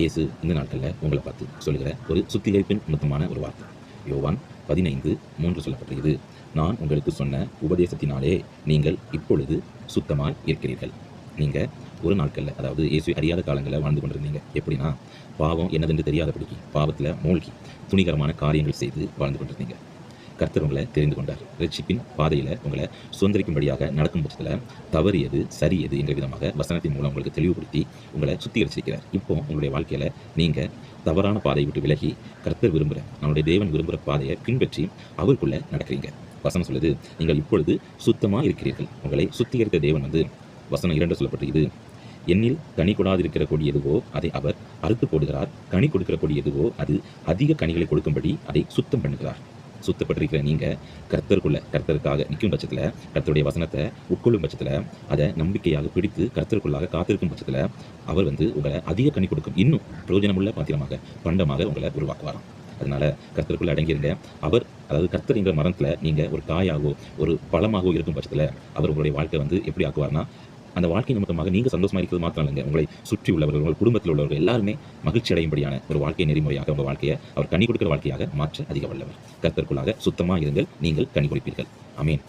இயேசு இந்த நாட்களில் உங்களை பார்த்து சொல்லுகிற ஒரு சுத்திகரிப்பின் நிமித்தமான ஒரு வார்த்தை. யோவான் 15:3 சொல்லப்பட்டிருக்கிறது. நான் உங்களுக்கு சொன்ன உபதேசத்தினாலே நீங்கள் இப்பொழுது சுத்தமாய் இருக்கிறீர்கள். நீங்கள் ஒரு நாட்களில், அதாவது இயேசு அறியாத காலங்களில் வாழ்ந்து கொண்டிருந்தீங்க. எப்படின்னா, பாவம் என்னதென்று தெரியாதபடிக்கு பாவத்தில் மூழ்கி துணிகரமான காரியங்கள் செய்து வாழ்ந்து கொண்டிருந்தீங்க. கர்த்தர் உங்களை தெரிந்து கொண்டார். ரட்சிப்பின் பாதையில் உங்களை சுதந்திரிக்கும்படியாக நடக்கும் பட்சத்தில் தவறு எது சரி எது என்ற விதமாக வசனத்தின் மூலம் உங்களுக்கு தெளிவுபடுத்தி உங்களை சுத்திகரிச்சிருக்கிறார். இப்போ உங்களுடைய வாழ்க்கையில் நீங்கள் தவறான பாதையை விட்டு விலகி கர்த்தர் விரும்புகிற, நம்முடைய தேவன் விரும்புகிற பாதையை பின்பற்றி அவருக்குள்ளே நடக்கிறீங்க. வசனம் சொல்லுது, நீங்கள் இப்பொழுது சுத்தமாக இருக்கிறீர்கள். உங்களை சுத்திகரித்த தேவன் வசனம் 2 சொல்லப்பட்டிருக்குது. என்னில் கனி கொடாதிருக்கிற கொடி எதுவோ அதை அவர் அறுத்து போடுகிறார். கனி கொடுக்கிற கொடி எதுவோ அது அதிக கனிகளை கொடுக்கும்படி அதை சுத்தம் பண்ணுகிறார். சுத்தப்பட்டிருக்கிற நீங்கள் கர்த்தருக்காக நிற்கும் பட்சத்தில், கர்த்தருடைய வசனத்தை உட்கொள்ளும் பட்சத்தில், அதை நம்பிக்கையாக பிடித்து கர்த்தருக்குள்ளாக காத்திருக்கும் பட்சத்தில் அவர் உங்களை அதிக கனி கொடுக்கும், இன்னும் பிரயோஜனமுள்ள பாத்திரமாக பண்டமாக உங்களை உருவாக்குவாராம். அதனால கர்த்தருக்குள்ள அடங்கியிருங்க. அதாவது கர்த்தர் என்ற மரத்தில் நீங்கள் ஒரு காயாகவோ ஒரு பழமாகவோ இருக்கும் பட்சத்தில் அவர் உங்களுடைய வாழ்க்கை எப்படி ஆக்குவார்னா, அந்த வாழ்க்கை நிமித்தமாக நீங்கள் சந்தோஷமாக இருக்கிறது மாத்திரம் இல்லைங்க, உங்களை சுற்றி உள்ளவர்கள், உங்கள் குடும்பத்தில் உள்ளவர்கள் எல்லாருமே மகிழ்ச்சி அடையும்படியான ஒரு வாழ்க்கை நெறிமுறையாக உங்கள் வாழ்க்கையை அவர் கனி கொடுக்கிற வாழ்க்கையாக மாற்ற அதிக வல்லவர். கர்த்தருக்குள்ளாக சுத்தமாக இருங்கள், நீங்கள் கனி கொடுப்பீர்கள். ஆமென்.